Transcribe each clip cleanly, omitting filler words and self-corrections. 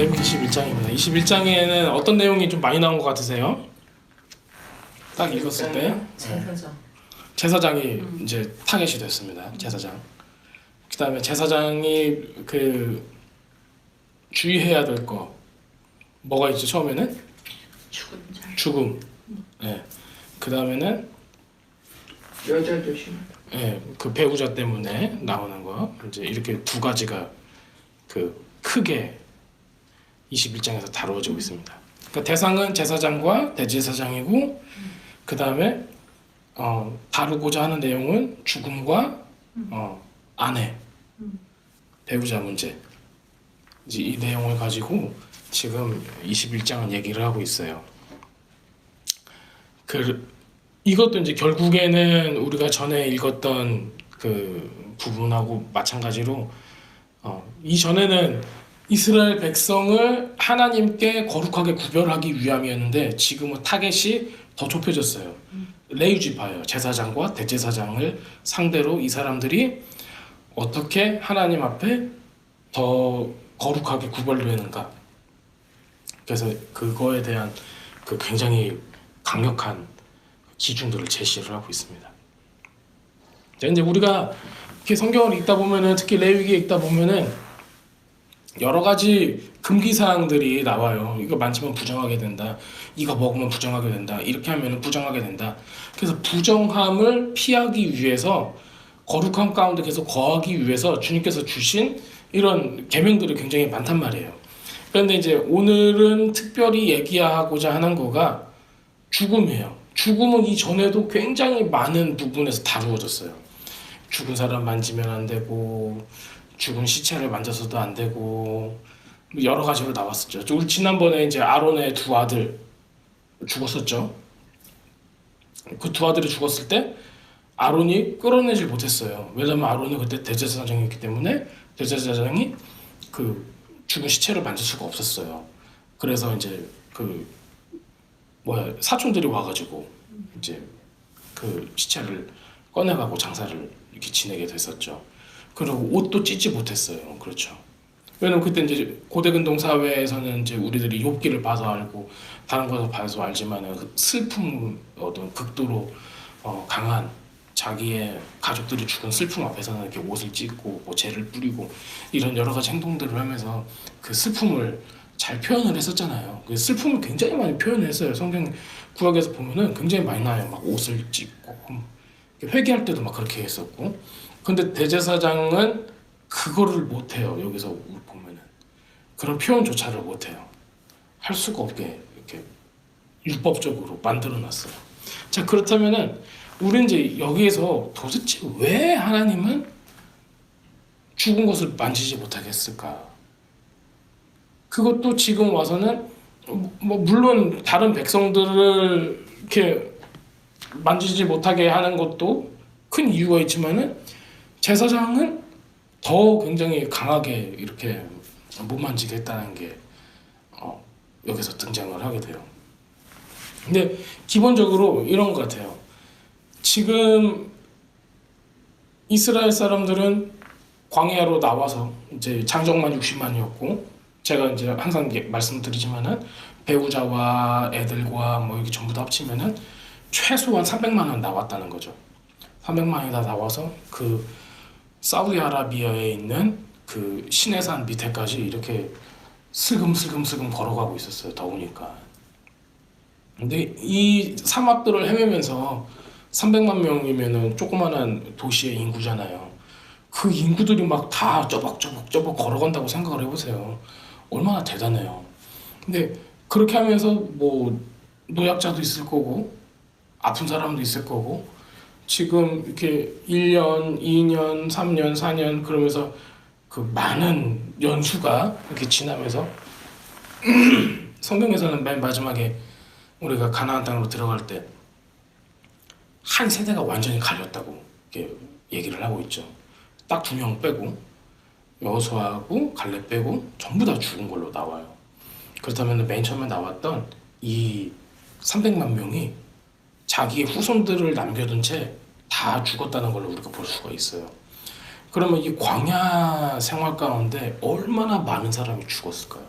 레위기 21장입니다. 21장에는 어떤 내용이 좀 많이 나온 것 같으세요? 딱 읽었을 때 제사장이 이제 타겟이 됐습니다. 제사장. 그 다음에 제사장이 그 주의해야 될 거 뭐가 있죠? 처음에는 죽음. 네. 그 다음에는 여자 조심. 네, 그 배우자 때문에 나오는 거 이제 이렇게 두 가지가 그 크게 21장에서 다루어지고 있습니다. 그러니까 대상은 제사장과 대제사장이고 그 다음에 다루고자 하는 내용은 죽음과 아내, 배우자 문제. 이제 이 내용을 가지고 지금 21장은 얘기를 하고 있어요. 이것도 이제 결국에는 우리가 전에 읽었던 그 부분하고 마찬가지로 이전에는 이스라엘 백성을 하나님께 거룩하게 구별하기 위함이었는데 지금은 타겟이 더 좁혀졌어요. 레위지파예요. 제사장과 대제사장을 상대로 이 사람들이 어떻게 하나님 앞에 더 거룩하게 구별되는가. 그래서 그거에 대한 그 굉장히 강력한 기준들을 제시를 하고 있습니다. 자, 이제 우리가 이렇게 성경을 읽다 보면은 특히 레위기에 읽다 보면은 여러 가지 금기 사항들이 나와요. 이거 만지면 부정하게 된다. 이거 먹으면 부정하게 된다. 이렇게 하면 부정하게 된다. 그래서 부정함을 피하기 위해서 거룩함 가운데 계속 거하기 위해서 주님께서 주신 이런 계명들이 굉장히 많단 말이에요. 그런데 이제 오늘은 특별히 얘기하고자 하는 거가 죽음이에요. 죽음은 이전에도 굉장히 많은 부분에서 다루어졌어요. 죽은 사람 만지면 안 되고 죽은 시체를 만져서도 안 되고 여러 가지로 나왔었죠. 우리 지난번에 이제 아론의 두 아들 죽었었죠. 그 두 아들이 죽었을 때 아론이 끌어내질 못했어요. 왜냐면 아론이 그때 대제사장이었기 때문에 대제사장이 그 죽은 시체를 만질 수가 없었어요. 그래서 이제 사촌들이 와가지고 이제 그 시체를 꺼내가고 장사를 이렇게 지내게 됐었죠. 그리고 옷도 찢지 못했어요. 그렇죠. 왜냐면 그때 이제 고대근동 사회에서는 이제 우리들이 욥기를 봐서 알고 다른 것을 봐서 알지만 슬픔 어떤 극도로 강한 자기의 가족들이 죽은 슬픔 앞에서는 이렇게 옷을 찢고 뭐 재를 뿌리고 이런 여러 가지 행동들을 하면서 그 슬픔을 잘 표현을 했었잖아요. 그 슬픔을 굉장히 많이 표현했어요. 성경 구약에서 보면은 굉장히 많이 나와요. 막 옷을 찢고 회개할 때도 막 그렇게 했었고. 근데 대제사장은 그거를 못해요. 여기서 보면은 그런 표현조차를 못해요. 할 수가 없게 이렇게 율법적으로 만들어놨어요. 자, 그렇다면은 우리 이제 여기에서 도대체 왜 하나님은 죽은 것을 만지지 못하겠을까? 그것도 지금 와서는 뭐 물론 다른 백성들을 이렇게 만지지 못하게 하는 것도 큰 이유가 있지만은 제사장은 더 굉장히 강하게 이렇게 못 만지게 했다는 게 여기서 등장을 하게 돼요. 근데 기본적으로 이런 것 같아요. 지금 이스라엘 사람들은 광야로 나와서 이제 장정만 60만이었고 제가 이제 항상 말씀드리지만은 배우자와 애들과 뭐 이게 전부 다 합치면은 최소한 300만 원 나왔다는 거죠. 300만이 다 나와서 그 사우디아라비아에 있는 그 시내산 밑에까지 이렇게 슬금슬금 걸어가고 있었어요. 더우니까. 근데 이 사막들을 헤매면서 300만 명이면은 조그만한 도시의 인구잖아요. 그 인구들이 막 다 쪼벅쪼벅 걸어간다고 생각을 해보세요. 얼마나 대단해요. 근데 그렇게 하면서 뭐 노약자도 있을 거고 아픈 사람도 있을 거고 지금 이렇게 1년, 2년, 3년, 4년 그러면서 그 많은 연수가 이렇게 지나면서 성경에서는 맨 마지막에 우리가 가나안 땅으로 들어갈 때 한 세대가 완전히 갈렸다고 이렇게 얘기를 하고 있죠. 딱 2명 빼고 여호수아하고 갈렙 빼고 전부 다 죽은 걸로 나와요. 그렇다면 맨 처음에 나왔던 이 300만 명이 자기의 후손들을 남겨둔 채 다 죽었다는 걸로 우리가 볼 수가 있어요. 그러면 이 광야 생활 가운데 얼마나 많은 사람이 죽었을까요?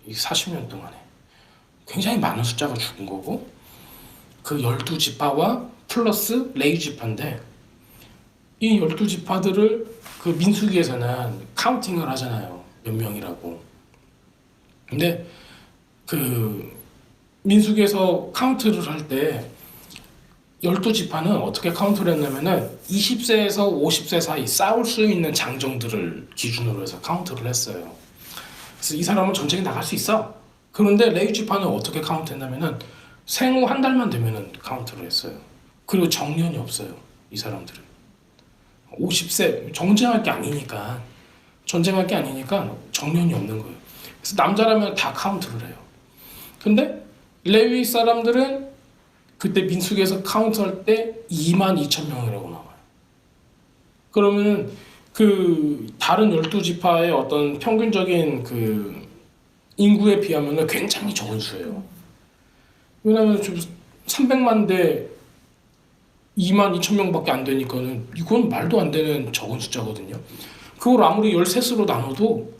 이 40년 동안에 굉장히 많은 숫자가 죽은 거고, 그 12지파와 플러스 레위지파인데, 이 12지파들을 그 민수기에서는 카운팅을 하잖아요. 몇 명이라고. 근데 그 민수기에서 카운트를 할 때 12지파는 어떻게 카운트를 했냐면은 20세에서 50세 사이 싸울 수 있는 장정들을 기준으로 해서 카운트를 했어요. 그래서 이 사람은 전쟁에 나갈 수 있어. 그런데 레위지파는 어떻게 카운트했냐면은 생후 한 달만 되면은 카운트를 했어요. 그리고 정년이 없어요. 이 사람들은 50세 전쟁할 게 아니니까 정년이 없는 거예요. 그래서 남자라면 다 카운트를 해요. 근데 레위 사람들은 그때 민수기에서 카운트할 때 22,000명이라고 나와요. 그러면 그 다른 12지파의 어떤 평균적인 그 인구에 비하면 굉장히 적은 수예요. 왜냐하면 좀 300만 대 22,000명밖에 안 되니까는 이건 말도 안 되는 적은 숫자거든요. 그걸 아무리 13수로 나눠도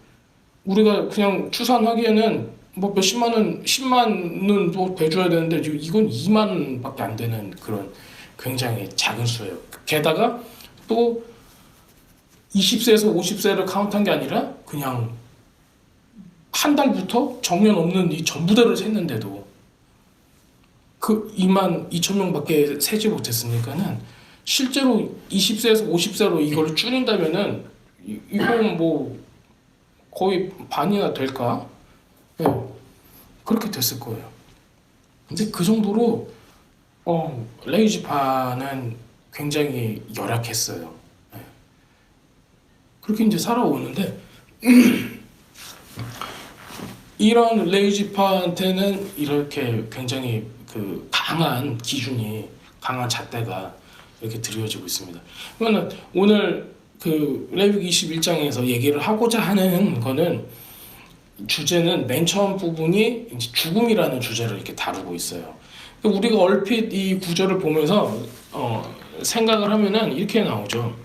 우리가 그냥 추산하기에는 뭐 몇십만은 10만은 뭐 대줘야 되는데 지금 이건 2만밖에 안 되는 그런 굉장히 작은 수예요. 게다가 또 20세에서 50세를 카운트한 게 아니라 그냥 한 달부터 정년 없는 이 전부대를 셌는데도 그 22,000명밖에 세지 못했으니까는 실제로 20세에서 50세로 이걸 줄인다면은 이건 뭐 거의 반이나 될까? 네, 그렇게 됐을 거예요. 근데 그 정도로 레위지파는 굉장히 열악했어요. 네. 그렇게 이제 살아오는데 이런 레위지파한테는 이렇게 굉장히 그 강한 기준이, 강한 잣대가 이렇게 드려지고 있습니다. 그러면 오늘 그 레위기 21장에서 얘기를 하고자 하는 거는, 주제는 맨 처음 부분이 이제 죽음이라는 주제를 이렇게 다루고 있어요. 우리가 얼핏 이 구절을 보면서 생각을 하면은 이렇게 나오죠.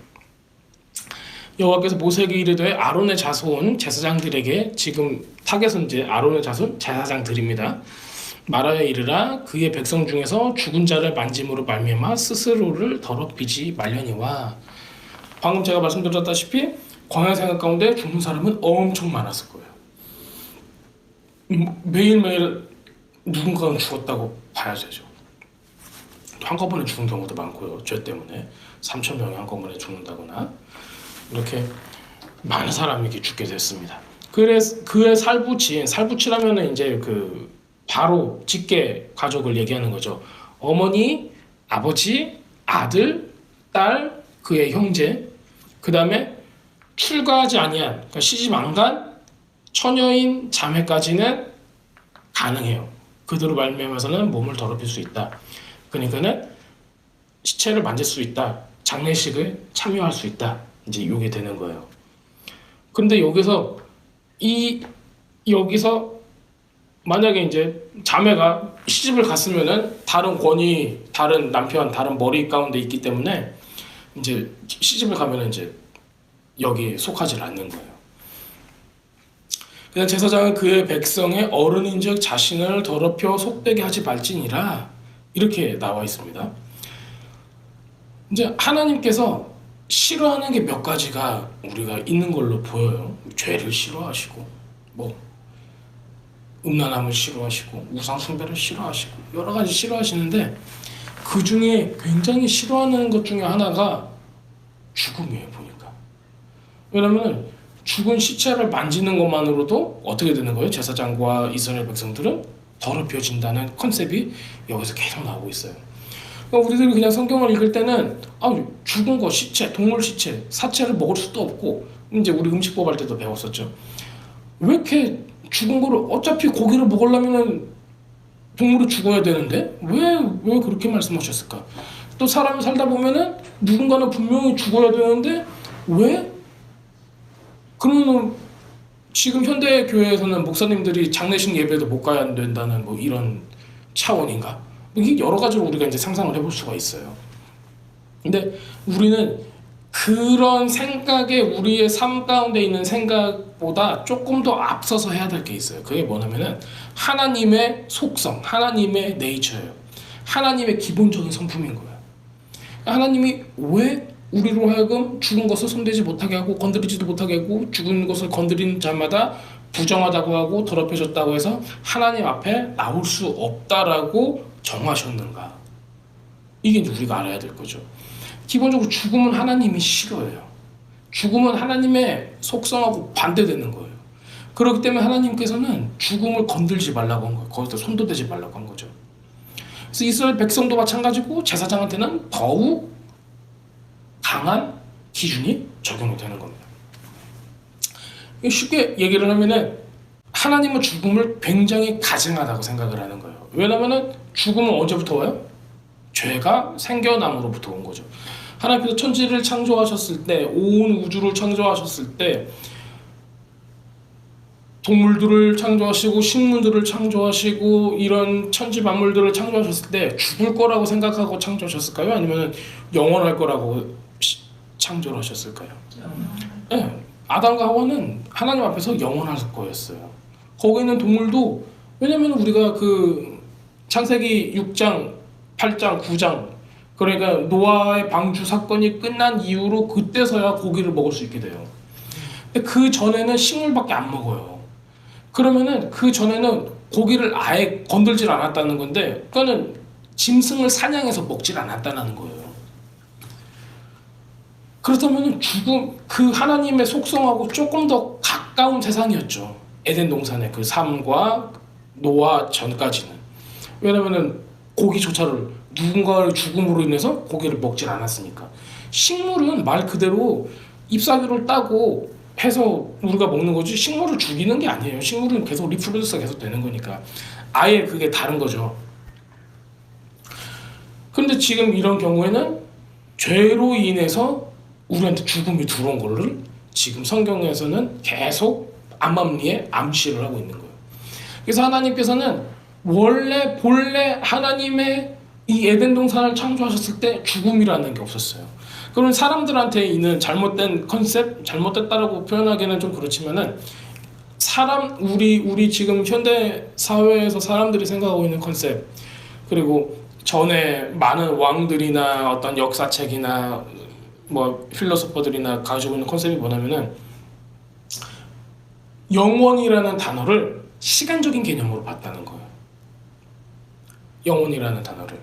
여호와께서 모세에게 이르되 아론의 자손 제사장들에게, 지금 타겟은 이제 아론의 자손 제사장들입니다. 말하여 이르라, 그의 백성 중에서 죽은 자를 만짐으로 말미암아 스스로를 더럽히지 말려니와. 방금 제가 말씀드렸다시피 광야 생활 가운데 죽는 사람은 엄청 많았을 거예요. 매일매일 누군가는 죽었다고 봐야 되죠. 한꺼번에 죽은 경우도 많고요. 죄 때문에 3,000명이 한꺼번에 죽는다거나 이렇게 많은 사람이 이렇게 죽게 됐습니다. 그래서 그의 살부치라면은 이제 그 바로 직계 가족을 얘기하는 거죠. 어머니, 아버지, 아들, 딸, 그의 형제, 그 다음에 출가하지 아니한, 그러니까 시집 안 간 처녀인 자매까지는 가능해요. 그들로 말미암아서는 몸을 더럽힐 수 있다. 그러니까는 시체를 만질 수 있다. 장례식을 참여할 수 있다. 이제 이게 되는 거예요. 근데 여기서 만약에 이제 자매가 시집을 갔으면은 다른 권위, 다른 남편, 다른 머리 가운데 있기 때문에 이제 시집을 가면은 이제 여기 속하지 않는 거예요. 그냥 제사장은 그의 백성의 어른인즉 자신을 더럽혀 속되게 하지 말지니라, 이렇게 나와 있습니다. 이제 하나님께서 싫어하는 게 몇 가지가 우리가 있는 걸로 보여요. 죄를 싫어하시고, 뭐 음란함을 싫어하시고, 우상 숭배를 싫어하시고, 여러 가지 싫어하시는데 그 중에 굉장히 싫어하는 것 중에 하나가 죽음이에요. 보니까. 왜냐면 죽은 시체를 만지는 것만으로도 어떻게 되는 거예요? 제사장과 이스라엘 백성들은 더럽혀진다는 컨셉이 여기서 계속 나오고 있어요. 그러니까 우리들이 그냥 성경을 읽을 때는 죽은 거, 시체, 동물 시체, 사체를 먹을 수도 없고, 이제 우리 음식법 할 때도 배웠었죠. 왜 이렇게 죽은 거를, 어차피 고기를 먹으려면 동물이 죽어야 되는데 왜 그렇게 말씀하셨을까? 또 사람이 살다 보면은 누군가는 분명히 죽어야 되는데 왜? 그러면 지금 현대 교회에서는 목사님들이 장례식 예배도 못 가야 된다는 뭐 이런 차원인가? 이게 여러 가지로 우리가 이제 상상을 해볼 수가 있어요. 근데 우리는 그런 생각에 우리의 삶 가운데 있는 생각보다 조금 더 앞서서 해야 될 게 있어요. 그게 뭐냐면은 하나님의 속성, 하나님의 네이처예요. 하나님의 기본적인 성품인 거예요. 하나님이 왜 우리로 하여금 죽은 것을 손대지 못하게 하고 건드리지도 못하게 하고 죽은 것을 건드리는 자마다 부정하다고 하고 더럽혀졌다고 해서 하나님 앞에 나올 수 없다라고 정하셨는가? 이게 이제 우리가 알아야 될 거죠. 기본적으로 죽음은 하나님이 싫어해요. 죽음은 하나님의 속성하고 반대되는 거예요. 그렇기 때문에 하나님께서는 죽음을 건들지 말라고 한 거예요. 거기다 손도 대지 말라고 한 거죠. 그래서 이스라엘 백성도 마찬가지고 제사장한테는 더욱 강한 기준이 적용이 되는 겁니다. 쉽게 얘기를 하면은 하나님은 죽음을 굉장히 가증하다고 생각을 하는 거예요. 왜냐면은 죽음은 언제부터 와요? 죄가 생겨남으로부터 온 거죠. 하나님께서 천지를 창조하셨을 때, 온 우주를 창조하셨을 때 동물들을 창조하시고 식물들을 창조하시고 이런 천지 만물들을 창조하셨을 때 죽을 거라고 생각하고 창조하셨을까요? 아니면 영원할 거라고 창조를 하셨을까요? 네, 아담과 하와는 하나님 앞에서 영원할 거였어요. 거기 있는 동물도 왜냐면 우리가 그 창세기 6장, 8장, 9장 그러니까 노아의 방주 사건이 끝난 이후로 그때서야 고기를 먹을 수 있게 돼요. 근데 그 전에는 식물밖에 안 먹어요. 그러면은 그 전에는 고기를 아예 건들질 않았다는 건데 그거는 짐승을 사냥해서 먹질 않았다는 거예요. 그렇다면 죽음 그 하나님의 속성하고 조금 더 가까운 세상이었죠. 에덴 동산의 그 삶과 노아 전까지는. 왜냐면은 고기조차를 누군가의 죽음으로 인해서 고기를 먹질 않았으니까. 식물은 말 그대로 잎사귀를 따고 해서 우리가 먹는 거지 식물을 죽이는 게 아니에요. 식물은 계속 리프로듀스가 계속 되는 거니까. 아예 그게 다른 거죠. 근데 지금 이런 경우에는 죄로 인해서 우리한테 죽음이 들어온 거를 지금 성경에서는 계속 암암리에 암시를 하고 있는 거예요. 그래서 하나님께서는 본래 하나님의 이 에덴 동산을 창조하셨을 때 죽음이라는 게 없었어요. 그러면 사람들한테 있는 잘못된 컨셉, 잘못됐다라고 표현하기는 좀 그렇지만은 우리 지금 현대 사회에서 사람들이 생각하고 있는 컨셉 그리고 전에 많은 왕들이나 어떤 역사책이나 뭐 필로소퍼들이나 가지고 있는 컨셉이 뭐냐면은 영원이라는 단어를 시간적인 개념으로 봤다는 거예요. 영원이라는 단어를.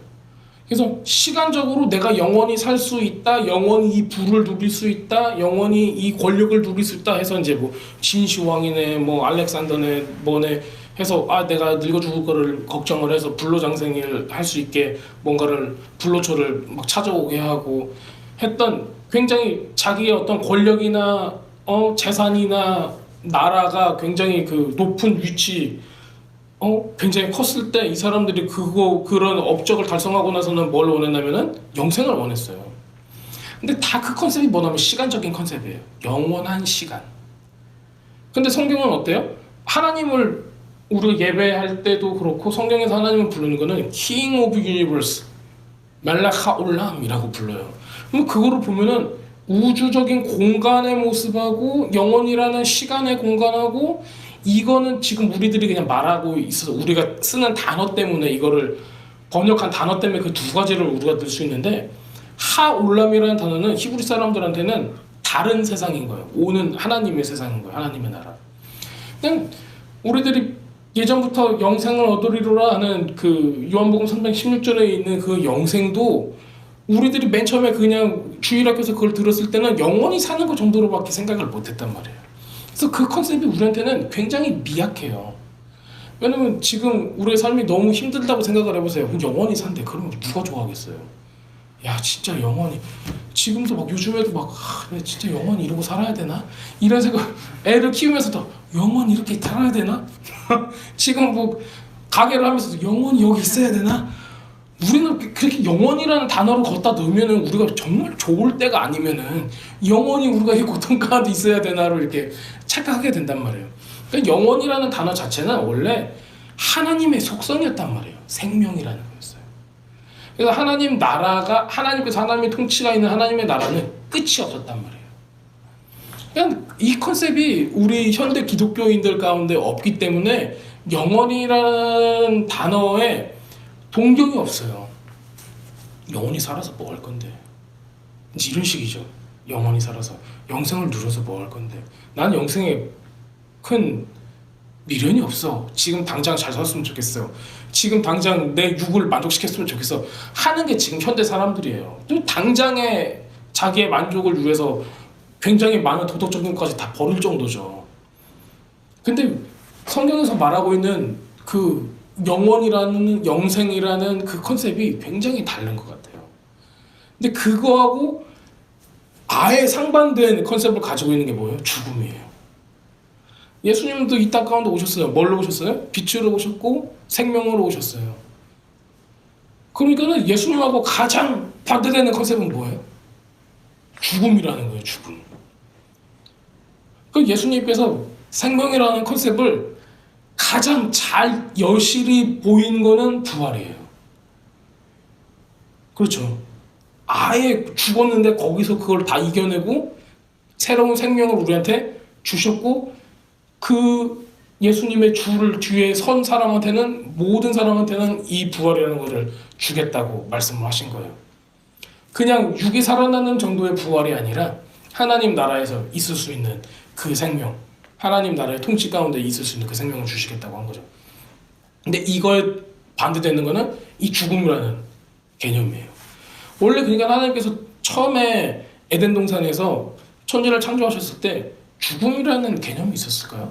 그래서 시간적으로 내가 영원히 살 수 있다, 영원히 이 부를 누릴 수 있다, 영원히 이 권력을 누릴 수 있다 해서 이제 뭐 진시황이네, 뭐 알렉산더네, 뭐네 해서 내가 늙어 죽을 거를 걱정을 해서 불로장생을 할 수 있게 뭔가를 불로초를 막 찾아오게 하고 했던 굉장히 자기의 어떤 권력이나 재산이나 나라가 굉장히 그 높은 위치 굉장히 컸을 때 이 사람들이 그런 업적을 달성하고 나서는 뭘 원했냐면은 영생을 원했어요. 근데 다 그 컨셉이 뭐냐면 시간적인 컨셉이에요. 영원한 시간. 근데 성경은 어때요? 하나님을 우리가 예배할 때도 그렇고 성경에서 하나님을 부르는 거는 King of Universe, 멜라카올람이라고 불러요. 그럼 그거를 보면은 우주적인 공간의 모습하고 영원이라는 시간의 공간하고 이거는 지금 우리들이 그냥 말하고 있어서 우리가 쓰는 단어 때문에 이거를 번역한 단어 때문에 그 두 가지를 우리가 들 수 있는데 하올람이라는 단어는 히브리 사람들한테는 다른 세상인 거예요. 오는 하나님의 세상인 거예요. 하나님의 나라. 그냥 우리들이 예전부터 영생을 얻으리로라 하는 그 요한복음 316절에 있는 그 영생도 우리들이 맨 처음에 그냥 주일학교에서 그걸 들었을 때는 영원히 사는 것 정도로밖에 생각을 못했단 말이에요. 그래서 그 컨셉이 우리한테는 굉장히 미약해요. 왜냐면 지금 우리의 삶이 너무 힘들다고 생각을 해보세요. 영원히 산대. 그러면 누가 좋아하겠어요? 야 진짜 영원히 지금도 막 요즘에도 막 내가 진짜 영원히 이러고 살아야 되나? 이런 생각 애를 키우면서도 영원히 이렇게 살아야 되나? 지금 뭐 가게를 하면서도 영원히 여기 있어야 되나? 우리는 그렇게 영원이라는 단어를 걷다 넣으면은 우리가 정말 좋을 때가 아니면은 영원히 우리가 이 고통 가운데 있어야 되나로 이렇게 착각하게 된단 말이에요. 그러니까 영원이라는 단어 자체는 원래 하나님의 속성이었단 말이에요. 생명이라는 거였어요. 그래서 하나님 나라가 하나님께서 하나님의 통치가 있는 하나님의 나라는 끝이 없었단 말이에요. 그냥 이 컨셉이 우리 현대 기독교인들 가운데 없기 때문에 영원이라는 단어에 동경이 없어요. 영원히 살아서 뭐 할 건데? 이제 이런 식이죠. 영원히 살아서 영생을 누려서 뭐 할 건데? 난 영생에 큰 미련이 없어. 지금 당장 잘 살았으면 좋겠어. 지금 당장 내 육을 만족시켰으면 좋겠어. 하는 게 지금 현대 사람들이에요. 또 당장에 자기의 만족을 위해서 굉장히 많은 도덕적인 것까지 다 버릴 정도죠. 근데 성경에서 말하고 있는 그 영원이라는 영생이라는 그 컨셉이 굉장히 다른 것 같아요. 근데 그거하고 아예 상반된 컨셉을 가지고 있는 게 뭐예요? 죽음이에요. 예수님도 이 땅 가운데 오셨어요. 뭘로 오셨어요? 빛으로 오셨고 생명으로 오셨어요. 그러니까는 예수님하고 가장 반대되는 컨셉은 뭐예요? 죽음이라는 거예요. 죽음. 그 예수님께서 생명이라는 컨셉을 가장 잘 여실히 보인 거는 부활이에요. 그렇죠. 아예 죽었는데 거기서 그걸 다 이겨내고 새로운 생명을 우리한테 주셨고, 그 예수님의 주를 뒤에 선 사람한테는, 모든 사람한테는 이 부활이라는 것을 주겠다고 말씀을 하신 거예요. 그냥 육이 살아나는 정도의 부활이 아니라 하나님 나라에서 있을 수 있는 그 생명, 하나님 나라의 통치 가운데 있을 수 있는 그 생명을 주시겠다고 한 거죠. 근데 이거에 반대되는 거는 이 죽음이라는 개념이에요. 원래 그러니까 하나님께서 처음에 에덴 동산에서 천지를 창조하셨을 때 죽음이라는 개념이 있었을까요?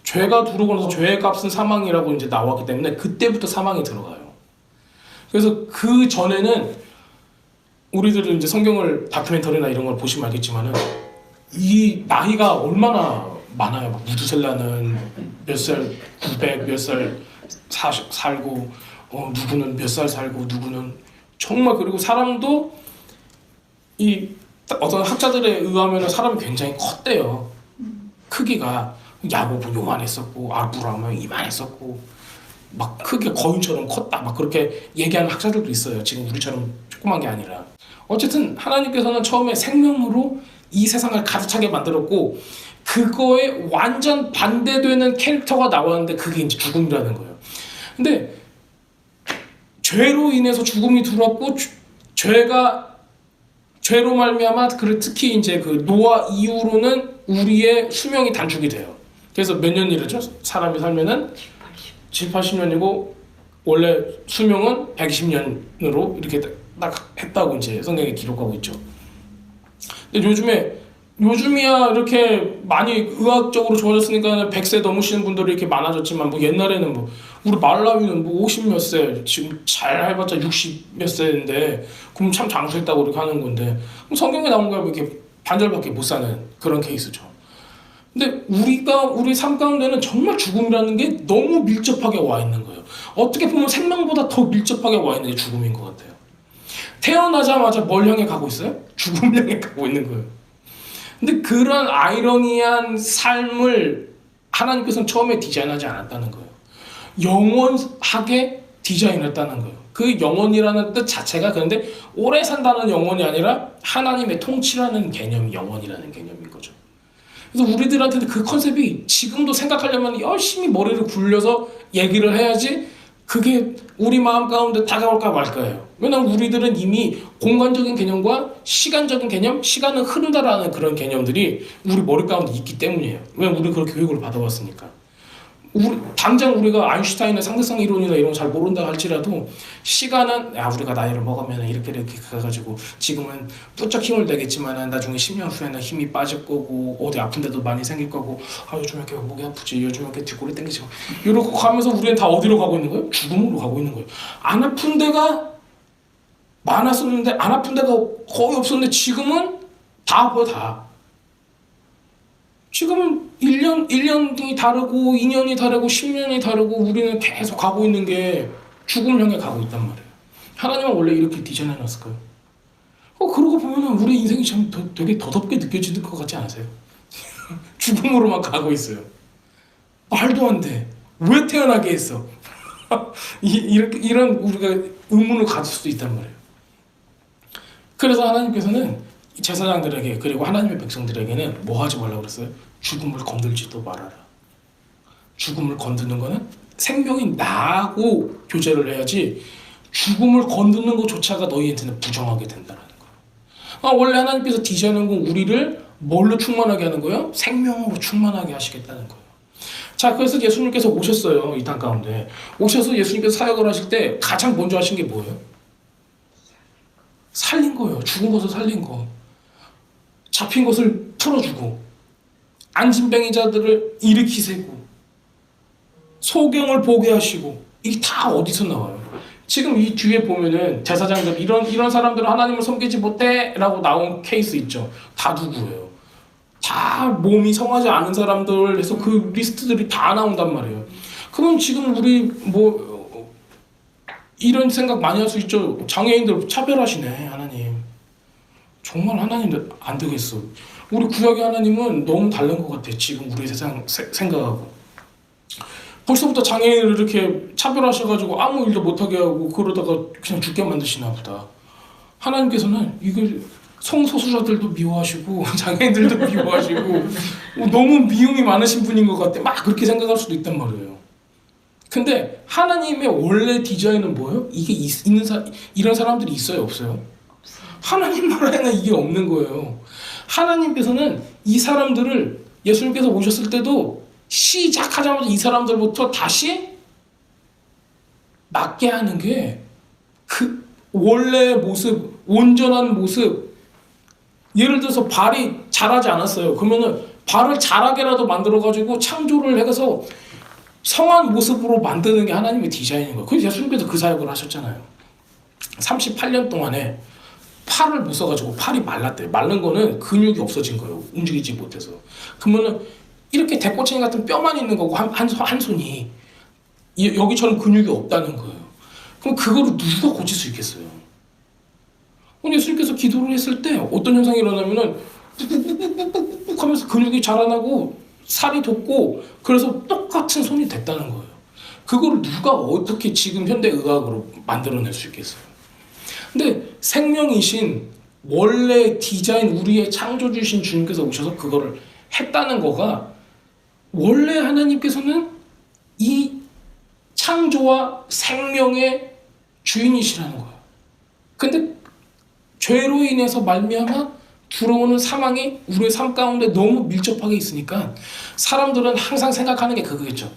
죄가 들어오고 나서 죄의 값은 사망이라고 이제 나왔기 때문에 그때부터 사망이 들어가요. 그래서 그 전에는 우리들은 이제 성경을 다큐멘터리나 이런 걸 보시면 알겠지만은 이 나이가 얼마나 많아요. 막 무두셀라는 몇 살, 900 몇 살 살고, 누구는 몇 살 살고, 누구는 정말, 그리고 사람도 이 어떤 학자들에 의하면 사람이 굉장히 컸대요. 크기가 야곱은 요만했었고 아브라함은 이만했었고 막 크게 거인처럼 컸다 막 그렇게 얘기하는 학자들도 있어요. 지금 우리처럼 조그만 게 아니라. 어쨌든 하나님께서는 처음에 생명으로 이 세상을 가득 차게 만들었고 그거에 완전 반대되는 캐릭터가 나왔는데 그게 이제 죽음이라는 거예요. 근데 죄로 인해서 죽음이 들어왔고 죄로 말미암아 특히 이제 그 노아 이후로는 우리의 수명이 단축이 돼요. 그래서 몇 년이랬죠? 사람이 살면은 7, 80년이고 원래 수명은 120년으로 이렇게 딱 했다고 이제 성경에 기록하고 있죠. 근데 요즘이야 이렇게 많이 의학적으로 좋아졌으니까 100세 넘으시는 분들이 이렇게 많아졌지만 뭐 옛날에는 뭐 우리 말라위는 뭐 50 몇 세, 지금 잘 해봤자 60 몇 세인데 그럼 참 장수했다고 이렇게 하는 건데 그럼 성경에 나온 거야 이렇게 반절밖에 못 사는 그런 케이스죠. 근데 우리 삶 가운데는 정말 죽음이라는 게 너무 밀접하게 와 있는 거예요. 어떻게 보면 생명보다 더 밀접하게 와 있는 게 죽음인 것 같아요. 태어나자마자 뭘 향해 가고 있어요? 죽음 향해 가고 있는 거예요. 근데 그런 아이러니한 삶을 하나님께서는 처음에 디자인하지 않았다는 거예요. 영원하게 디자인했다는 거예요. 그 영원이라는 뜻 자체가 그런데 오래 산다는 영원이 아니라 하나님의 통치라는 개념이 영원이라는 개념인 거죠. 그래서 우리들한테는 그 컨셉이 지금도 생각하려면 열심히 머리를 굴려서 얘기를 해야지 그게 우리 마음 가운데 다가올까 말까예요. 왜냐하면 우리들은 이미 공간적인 개념과 시간적인 개념, 시간은 흐른다라는 그런 개념들이 우리 머리 가운데 있기 때문이에요. 왜냐하면 우리 그런 교육을 받아왔으니까. 당장 우리가 아인슈타인의 상대성 이론이나 이런 거 잘 모른다 할지라도 시간은 우리가 나이를 먹으면 이렇게 가가지고 지금은 부쩍 힘을 내겠지만 나중에 10년 후에는 힘이 빠질 거고 어디 아픈 데도 많이 생길 거고 요즘 이렇게 목이 아프지 요즘 이렇게 뒷골이 땡기지 이러고 가면서 우리는 다 어디로 가고 있는 거예요? 죽음으로 가고 있는 거예요. 안 아픈 데가 많았었는데 안 아픈 데가 거의 없었는데 지금은 다 아파요. 다. 지금은 1년이 다르고 2년이 다르고 10년이 다르고 우리는 계속 가고 있는 게 죽음을 향해 가고 있단 말이에요. 하나님은 원래 이렇게 디자인해놨을까요? 그러고 보면 우리 인생이 참 되게 더덥게 느껴지는 것 같지 않으세요? 죽음으로만 가고 있어요. 말도 안 돼. 왜 태어나게 했어? 이런 우리가 의문을 가질 수도 있단 말이에요. 그래서 하나님께서는 제사장들에게 그리고 하나님의 백성들에게는 뭐 하지 말라고 그랬어요? 죽음을 건들지도 말아라. 죽음을 건드는 거는 생명이 나고 교제를 해야지 죽음을 건드는 것조차가 너희한테는 부정하게 된다는 거예요. 원래 하나님께서 디자인한 건 우리를 뭘로 충만하게 하는 거예요? 생명으로 충만하게 하시겠다는 거예요. 자, 그래서 예수님께서 오셨어요. 이 땅 가운데 오셔서 예수님께서 사역을 하실 때 가장 먼저 하신 게 뭐예요? 살린 거예요. 죽은 것을 살린 거. 잡힌 것을 풀어주고 안진뱅이자들을 일으키세고 소경을 보게 하시고 이게 다 어디서 나와요? 지금 이 뒤에 보면은 제사장들 이런 사람들은 하나님을 섬기지 못해라고 나온 케이스 있죠. 다 누구예요? 다 몸이 성하지 않은 사람들 해서 그 리스트들이 다 나온단 말이에요. 그럼 지금 우리 뭐 이런 생각 많이 할 수 있죠. 장애인들 차별하시네 하나님. 정말 하나님 안 되겠어. 우리 구약의 하나님은 너무 다른 것 같아. 지금 우리 세상 생각하고. 벌써부터 장애인을 이렇게 차별하셔가지고 아무 일도 못하게 하고 그러다가 그냥 죽게 만드시나 보다. 하나님께서는 이걸 성소수자들도 미워하시고 장애인들도 미워하시고 너무 미움이 많으신 분인 것 같아. 막 그렇게 생각할 수도 있단 말이에요. 근데 하나님의 원래 디자인은 뭐예요? 이게 이런 사람들이 있어요, 없어요? 하나님 나라에는 이게 없는 거예요. 하나님께서는 이 사람들을 예수님께서 오셨을 때도 시작하자마자 이 사람들부터 다시 낫게 하는 게 그 원래 모습, 온전한 모습. 예를 들어서 발이 자라지 않았어요. 그러면은 발을 자라게라도 만들어가지고 창조를 해서 성한 모습으로 만드는 게 하나님의 디자인인 거예요. 그래서 예수님께서 그 사역을 하셨잖아요. 38년 동안에 팔을 못 써가지고 팔이 말랐대요. 마른 거는 근육이 없어진 거예요. 움직이지 못해서. 그러면은 이렇게 대꼬챙이 같은 뼈만 있는 거고 한 손이 여기처럼 근육이 없다는 거예요. 그럼 그거를 누가 고칠 수 있겠어요? 예수님께서 기도를 했을 때 어떤 현상이 일어나면은 푹푹푹푹푹 하면서 근육이 자라나고 살이 돋고 그래서 똑같은 손이 됐다는 거예요. 그거를 누가 어떻게 지금 현대 의학으로 만들어낼 수 있겠어요? 근데 생명이신 원래 디자인 우리의 창조주신 주님께서 오셔서 그거를 했다는 거가 원래 하나님께서는 이 창조와 생명의 주인이시라는 거예요. 근데 죄로 인해서 말미암아 들어오는 사망이 우리의 삶 가운데 너무 밀접하게 있으니까 사람들은 항상 생각하는 게 그거겠죠.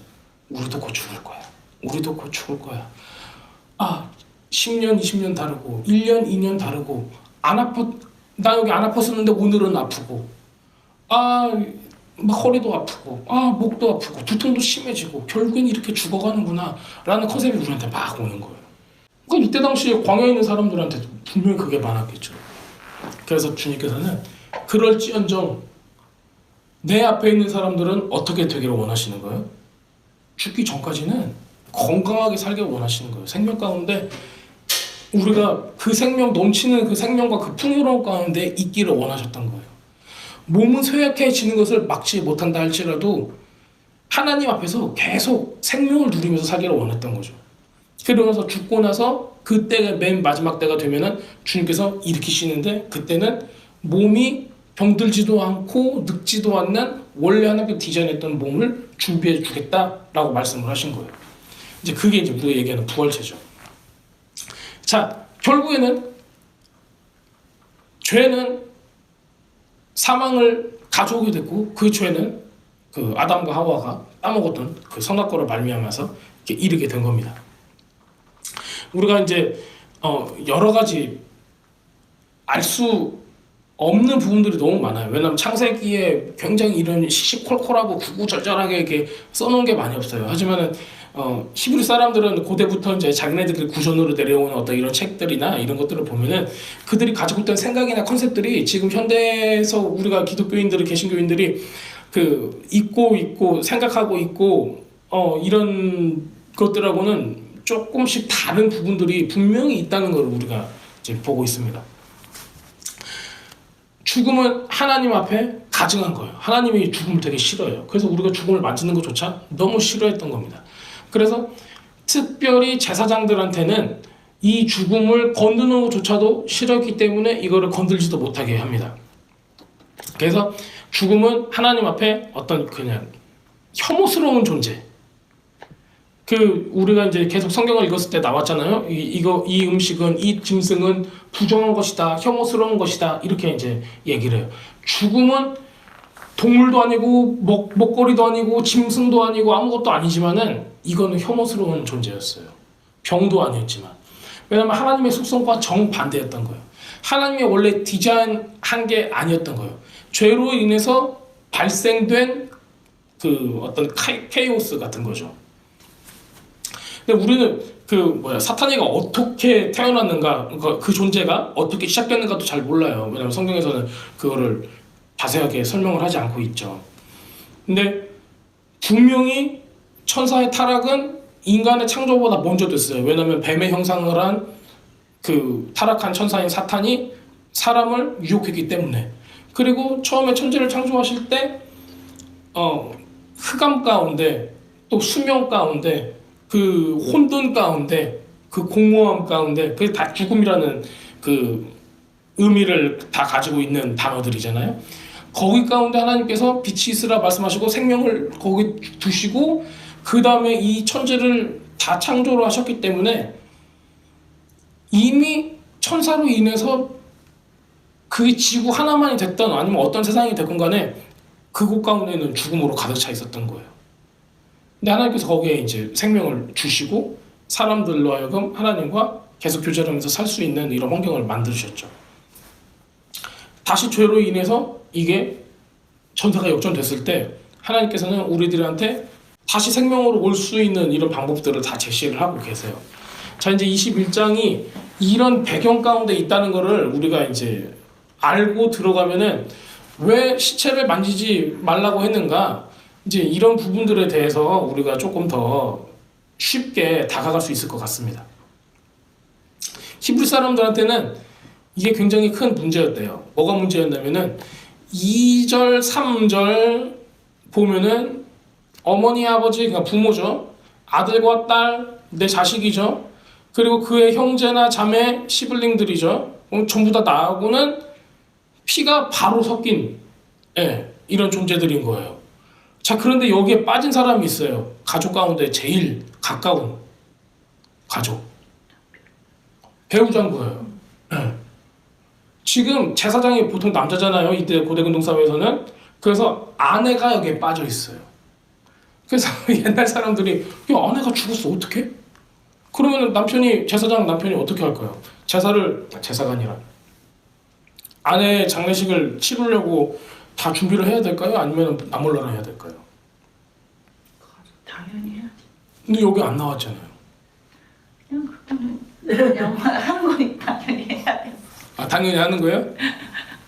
우리도 곧 죽을 거야. 우리도 곧 죽을 거야. 10년, 20년 다르고 1년, 2년 다르고 나 여기 안 아팠었는데 오늘은 아프고 막 허리도 아프고 목도 아프고 두통도 심해지고 결국엔 이렇게 죽어가는구나 라는 컨셉이 우리한테 막 오는 거예요. 그러니까 이때 당시에 광야에 있는 사람들한테 분명히 그게 많았겠죠. 그래서 주님께서는 그럴지언정 내 앞에 있는 사람들은 어떻게 되기를 원하시는 거예요? 죽기 전까지는 건강하게 살기를 원하시는 거예요. 생명 가운데 우리가 그 생명 넘치는 그 생명과 그 풍요로운 가운데 있기를 원하셨던 거예요. 몸은 쇠약해지는 것을 막지 못한다 할지라도 하나님 앞에서 계속 생명을 누리면서 살기를 원했던 거죠. 그러면서 죽고 나서 그때가 맨 마지막 때가 되면은 주님께서 일으키시는데 그때는 몸이 병들지도 않고 늙지도 않는 원래 하나님께 디자인했던 몸을 준비해 주겠다라고 말씀을 하신 거예요. 이제 그게 이제 우리가 얘기하는 부활체죠. 자, 결국에는 죄는 사망을 가져오게 됐고 그 죄는 그 아담과 하와가 따먹었던 그 선악과를 말미암아서 이렇게 이르게 된 겁니다. 우리가 이제 여러 가지 알 수 없는 부분들이 너무 많아요. 왜냐하면 창세기에 굉장히 이런 시시콜콜하고 구구절절하게 이렇게 써놓은 게 많이 없어요. 하지만은 히브리 사람들은 고대부터 이제 자기네들이 구전으로 내려오는 어떤 이런 책들이나 이런 것들을 보면은 그들이 가지고 있던 생각이나 컨셉들이 지금 현대에서 우리가 기독교인들이 개신교인들이 그 잊고 생각하고 있고 이런 것들하고는 조금씩 다른 부분들이 분명히 있다는 걸 우리가 이제 보고 있습니다. 죽음은 하나님 앞에 가증한 거예요. 하나님이 죽음을 되게 싫어해요. 그래서 우리가 죽음을 만지는 것조차 너무 싫어했던 겁니다. 그래서 특별히 제사장들한테는 이 죽음을 건드는 것조차도 싫었기 때문에 이거를 건들지도 못하게 합니다. 그래서 죽음은 하나님 앞에 어떤 그냥 혐오스러운 존재. 우리가 이제 계속 성경을 읽었을 때 나왔잖아요. 이 음식은, 이 짐승은 부정한 것이다, 혐오스러운 것이다, 이렇게 이제 얘기를 해요. 죽음은 동물도 아니고 먹거리도 아니고 짐승도 아니고 아무것도 아니지만은 이거는 혐오스러운 존재였어요. 병도 아니었지만. 왜냐하면 하나님의 속성과 정반대였던 거예요. 하나님의 원래 디자인한 게 아니었던 거예요. 죄로 인해서 발생된 어떤 케이오스 같은 거죠. 근데 우리는 사탄이가 어떻게 태어났는가, 그 존재가 어떻게 시작됐는가도 잘 몰라요. 왜냐하면 성경에서는 그거를 자세하게 설명을 하지 않고 있죠. 근데 분명히 천사의 타락은 인간의 창조보다 먼저 됐어요. 왜냐하면 뱀의 형상을 한 타락한 천사인 사탄이 사람을 유혹했기 때문에. 그리고 처음에 천지를 창조하실 때 흑암 가운데, 또 수명 가운데, 혼돈 가운데, 공허함 가운데, 그게 다 죽음이라는 의미를 다 가지고 있는 단어들이잖아요. 거기 가운데 하나님께서 빛이 있으라 말씀하시고 생명을 거기 두시고 그 다음에 이 천지를 다 창조를 하셨기 때문에 이미 천사로 인해서 그게 지구 하나만이 됐던 아니면 어떤 세상이 됐건 간에 그곳 가운데는 죽음으로 가득 차 있었던 거예요. 근데 하나님께서 거기에 이제 생명을 주시고 사람들로 하여금 하나님과 계속 교제하면서 살 수 있는 이런 환경을 만드셨죠. 다시 죄로 인해서 이게 전세가 역전됐을 때 하나님께서는 우리들한테 다시 생명으로 올 수 있는 이런 방법들을 다 제시를 하고 계세요. 자, 이제 21장이 이런 배경 가운데 있다는 거를 우리가 이제 알고 들어가면은 왜 시체를 만지지 말라고 했는가, 이제 이런 부분들에 대해서 우리가 조금 더 쉽게 다가갈 수 있을 것 같습니다. 히브리 사람들한테는 이게 굉장히 큰 문제였대요. 뭐가 문제였냐면은 2절, 3절 보면은 어머니, 아버지, 그러니까 부모죠. 아들과 딸, 내 자식이죠. 그리고 그의 형제나 자매, 시블링들이죠. 전부 다 나하고는 피가 바로 섞인 이런 존재들인 거예요. 자, 그런데 여기에 빠진 사람이 있어요. 가족 가운데 제일 가까운 가족. 배우자인 거예요. 지금 제사장이 보통 남자잖아요. 이때 고대근동사회에서는. 그래서 아내가 여기에 빠져 있어요. 그래서 옛날 사람들이 야, 아내가 죽었어 어떡해? 그러면 제사장 남편이 어떻게 할까요? 제사가 아니라 아내의 장례식을 치르려고 다 준비를 해야 될까요? 아니면 나몰라라 해야 될까요? 당연히 해야지. 근데 여기 안 나왔잖아요. 그냥 영화 한 거니 당연히 해야 돼. 아, 당연히 하는 거예요?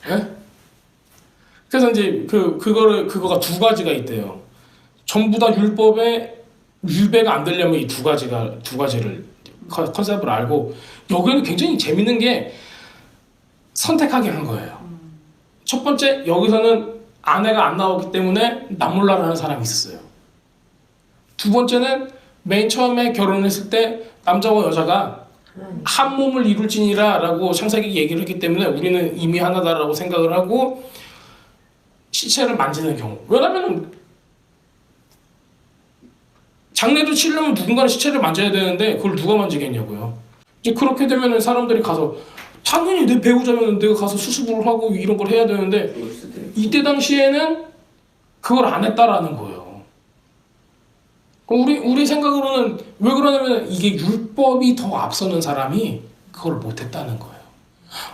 네? 그래서 이제 그거가 두 가지가 있대요. 전부 다 율배가 안 되려면 이 두 가지를 컨셉을 알고, 여기는 굉장히 재밌는 게 선택하게 한 거예요. 첫 번째, 여기서는 아내가 안 나오기 때문에 남몰라라는 사람이 있었어요. 두 번째는 맨 처음에 결혼했을 때 남자와 여자가 한 몸을 이룰지니라 라고 창세기 얘기를 했기 때문에 우리는 이미 하나다라고 생각을 하고 시체를 만지는 경우. 왜냐면 장례를 치려면 누군가는 시체를 만져야 되는데 그걸 누가 만지겠냐고요. 이제 그렇게 되면 사람들이 가서 당연히 내 배우자면 내가 가서 수습을 하고 이런 걸 해야 되는데 이때 당시에는 그걸 안 했다라는 거예요. 우리 생각으로는 왜 그러냐면 이게 율법이 더 앞서는 사람이 그걸 못했다는 거예요.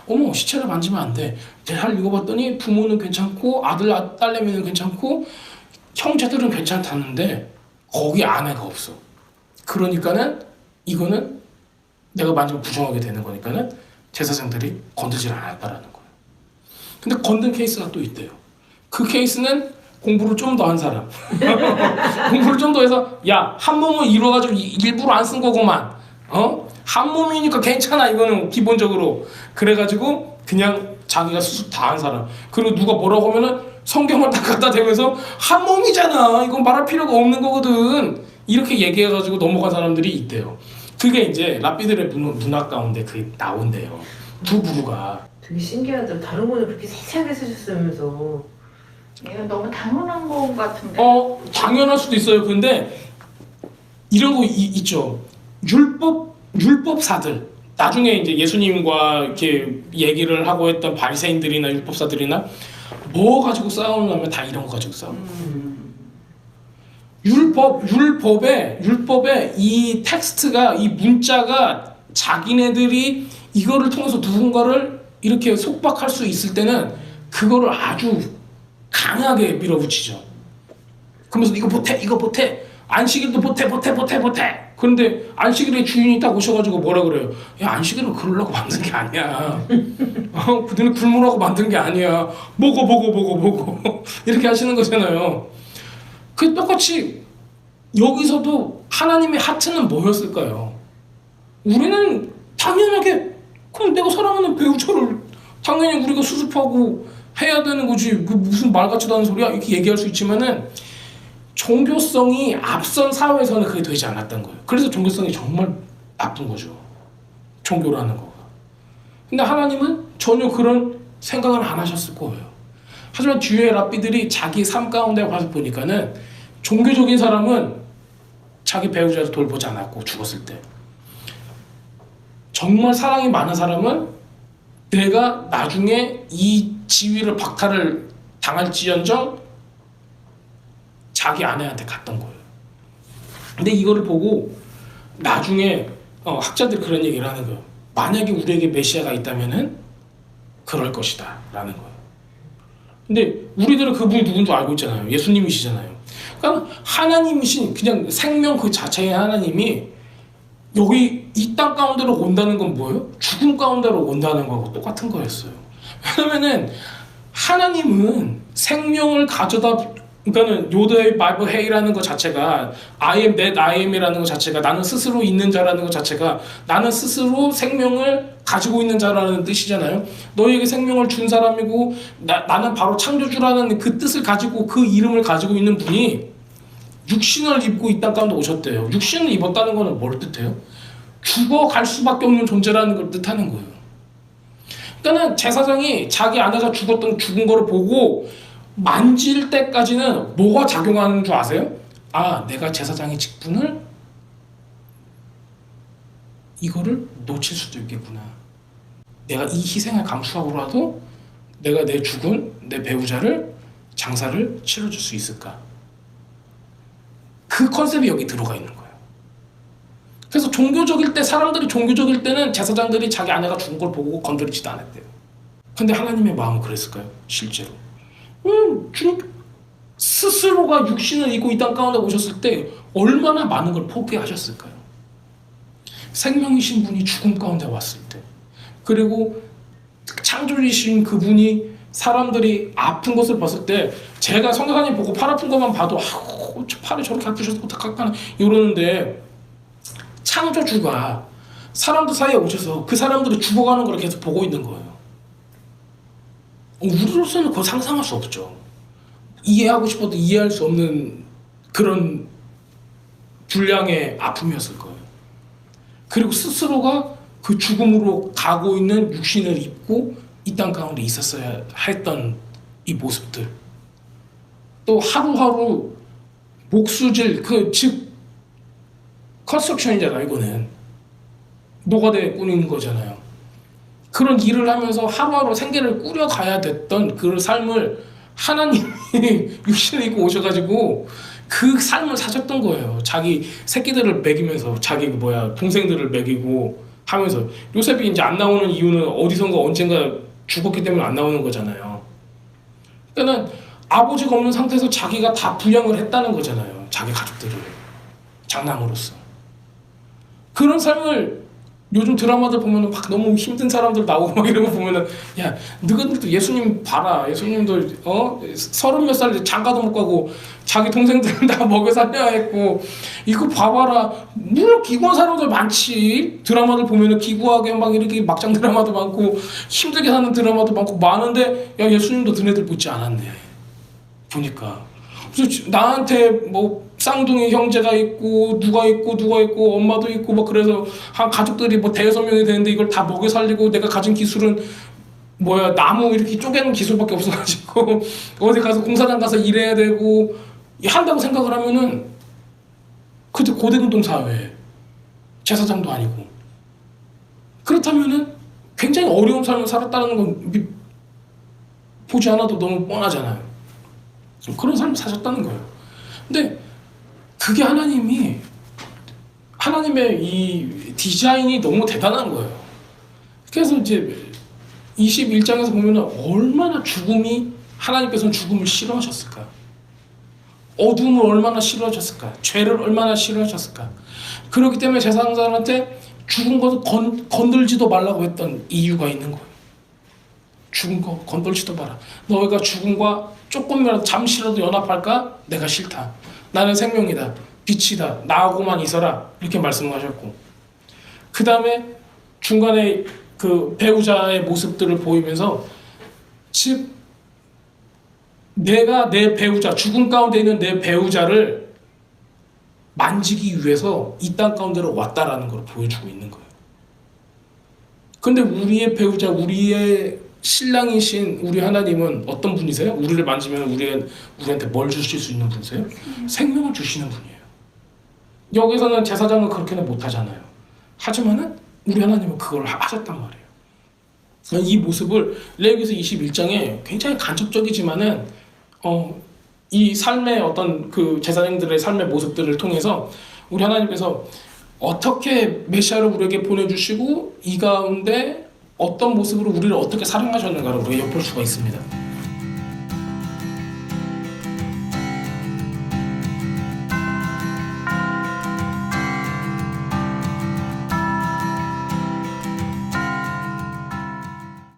어머, 시체를 만지면 안 돼. 잘 읽어봤더니 부모는 괜찮고 아들, 딸내미는 괜찮고 형제들은 괜찮다는데 거기 아내가 없어. 그러니까는 이거는 내가 만지면 부정하게 되는 거니까는 제사장들이 건들질 않았다라는 거예요. 근데 건든 케이스가 또 있대요. 그 케이스는 공부를 좀 더 한 사람. 공부를 좀 더 해서 야, 한 몸을 이루어가지고 일부러 안 쓴 거구만. 한 몸이니까 괜찮아 이거는 기본적으로. 그래가지고 그냥 자기가 수습 다 한 사람. 그리고 누가 뭐라고 하면은 성경을 딱 갖다 대면서 한 몸이잖아. 이건 말할 필요가 없는 거거든. 이렇게 얘기해가지고 넘어간 사람들이 있대요. 그게 이제 랍비들의 문화 가운데 그게 나온대요. 두 부류가. 되게 신기하더라. 다른 거는 그렇게 세세하게 쓰셨으면서. 이거 너무 당연한 거 같은데. 당연할 수도 있어요. 근데 이런 거 있죠. 율법사들. 나중에 이제 예수님과 이렇게 얘기를 하고 했던 바리새인들이나 율법사들이나 뭐 가지고 싸우냐면 다 이런 거 가지고 싸워. 율법에 이 텍스트가 이 문자가 자기네들이 이거를 통해서 누군가를 이렇게 속박할 수 있을 때는 그거를 아주 강하게 밀어붙이죠. 그러면서 이거 못해 안식일도 못해. 그런데 안식일의 주인이 딱 오셔가지고 뭐라 그래요? 야, 안식일은 그러려고 만든 게 아니야. 너네 굶으라고 만든 게 아니야. 먹어. 이렇게 하시는 거잖아요. 그 똑같이 여기서도 하나님의 하트는 뭐였을까요? 우리는 당연하게 그럼 내가 사랑하는 배우자를 당연히 우리가 수습하고 해야 되는 거지. 그 무슨 말 같지도 않은 소리야? 이렇게 얘기할 수 있지만은 종교성이 앞선 사회에서는 그게 되지 않았던 거예요. 그래서 종교성이 정말 나쁜 거죠. 종교라는 거가. 근데 하나님은 전혀 그런 생각을 안 하셨을 거예요. 하지만 뒤에 랍비들이 자기 삶 가운데 와서 보니까는 종교적인 사람은 자기 배우자를 돌보지 않았고 죽었을 때 정말 사랑이 많은 사람은 내가 나중에 이 지위를 박탈을 당할지언정 자기 아내한테 갔던 거예요. 근데 이거를 보고 나중에 학자들이 그런 얘기를 하는 거예요. 만약에 우리에게 메시아가 있다면은 그럴 것이다 라는 거예요. 근데 우리들은 그분이 누군지 알고 있잖아요. 예수님이시잖아요. 그러니까 하나님이신 그냥 생명 그 자체의 하나님이 여기 이 땅 가운데로 온다는 건 뭐예요? 죽음 가운데로 온다는 거하고 똑같은 거였어요. 왜냐면은 하나님은 생명을 가져다 그러니까는 요드헤이 바이블 헤이라는 것 자체가 I am that I am이라는 것 자체가 나는 스스로 있는 자라는 것 자체가 나는 스스로 생명을 가지고 있는 자라는 뜻이잖아요. 너희에게 생명을 준 사람이고 나는 바로 창조주라는 그 뜻을 가지고 그 이름을 가지고 있는 분이 육신을 입고 이 땅 가운데 오셨대요. 육신을 입었다는 거는 뭘 뜻해요? 죽어갈 수밖에 없는 존재라는 걸 뜻하는 거예요. 그러니까는 제사장이 자기 아내가 죽은 거를 보고 만질 때까지는 뭐가 작용하는 줄 아세요? 아, 내가 제사장의 직분을 이거를 놓칠 수도 있겠구나. 내가 이 희생을 감수하고라도 내가 내 죽은 내 배우자를 장사를 치러줄 수 있을까? 그 컨셉이 여기 들어가 있는 거예요. 그래서 종교적일 때 사람들이 종교적일 때는 제사장들이 자기 아내가 죽은 걸 보고 건드리지도 않았대요. 근데 하나님의 마음은 그랬을까요? 실제로. 주님 스스로가 육신을 입고 이 땅 가운데 오셨을 때 얼마나 많은 걸 포기하셨을까요? 생명이신 분이 죽음 가운데 왔을 때 그리고 창조주이신 그분이 사람들이 아픈 것을 봤을 때 제가 성경하님 보고 팔 아픈 것만 봐도 팔이 저렇게 아프셔서 어떡할까 이러는데 창조주가 사람들 사이에 오셔서 그 사람들이 죽어가는 걸 계속 보고 있는 거예요. 우리로서는 그걸 상상할 수 없죠. 이해하고 싶어도 이해할 수 없는 그런 분량의 아픔이었을 거예요. 그리고 스스로가 그 죽음으로 가고 있는 육신을 입고 이 땅 가운데 있었어야 했던 이 모습들. 또 하루하루 목수질, 즉 컨스트럭션이잖아요. 이거는 노가대 꾸리는 거잖아요. 그런 일을 하면서 하루하루 생계를 꾸려가야 됐던 그 삶을 하나님이 육신을 입고 오셔가지고 그 삶을 사셨던 거예요. 자기 새끼들을 먹이면서 자기 동생들을 먹이고 하면서 요셉이 이제 안 나오는 이유는 어디선가 언젠가 죽었기 때문에 안 나오는 거잖아요. 그러니까는 아버지가 없는 상태에서 자기가 다 부양을 했다는 거잖아요. 자기 가족들을 장남으로서. 그런 삶을 요즘 드라마들 보면은 막 너무 힘든 사람들 나오고 막 이런 거 보면은 야, 너희들도 예수님 봐라. 예수님도 30몇 살 장가도 못 가고 자기 동생들 다 먹여 살려야 했고 이거 봐봐라. 물론 기구한 사람들 많지. 드라마들 보면은 기구하게 막 이렇게 막장 드라마도 많고 힘들게 사는 드라마도 많고 많은데 야, 예수님도 너네들 묻지 않았네. 보니까. 그래서 나한테 쌍둥이 형제가 있고 누가 있고 엄마도 있고 막 그래서 한 가족들이 뭐 대여섯 명이 되는데 이걸 다 먹여 살리고 내가 가진 기술은 뭐야 나무 이렇게 쪼개는 기술밖에 없어가지고 어디 가서 공사장 가서 일해야 되고 한다고 생각을 하면은 그때 고대운동 사회 제사장도 아니고 그렇다면은 굉장히 어려운 삶을 살았다는 건 보지 않아도 너무 뻔하잖아요. 그런 삶을 사셨다는 거예요. 근데 그게 하나님의 이 디자인이 너무 대단한 거예요. 그래서 이제 21장에서 보면은 얼마나 하나님께서는 죽음을 싫어하셨을까? 어둠을 얼마나 싫어하셨을까? 죄를 얼마나 싫어하셨을까? 그렇기 때문에 제사장들한테 죽은 것을 건들지도 말라고 했던 이유가 있는 거예요. 죽은 거 건들지도 마라. 너희가 죽음과 조금이라도 잠시라도 연합할까? 내가 싫다. 나는 생명이다. 빛이다. 나하고만 있어라. 이렇게 말씀하셨고 그 다음에 중간에 그 배우자의 모습들을 보이면서 즉 내가 내 배우자 죽음 가운데 있는 내 배우자를 만지기 위해서 이 땅 가운데로 왔다라는 걸 보여주고 있는 거예요. 근데 우리의 배우자 우리의 신랑이신 우리 하나님은 어떤 분이세요? 우리를 만지면 우리한테 뭘 주실 수 있는 분이세요? 생명을 주시는 분이에요. 여기서는 제사장은 그렇게는 못하잖아요. 하지만은 우리 하나님은 그걸 하셨단 말이에요. 이 모습을 레위기서 21장에 굉장히 간접적이지만은 이 삶의 어떤 그 제사장들의 삶의 모습들을 통해서 우리 하나님께서 어떻게 메시아를 우리에게 보내주시고 이 가운데 어떤 모습으로 우리를 어떻게 사랑하셨는가를 우리가 엿볼 수가 있습니다.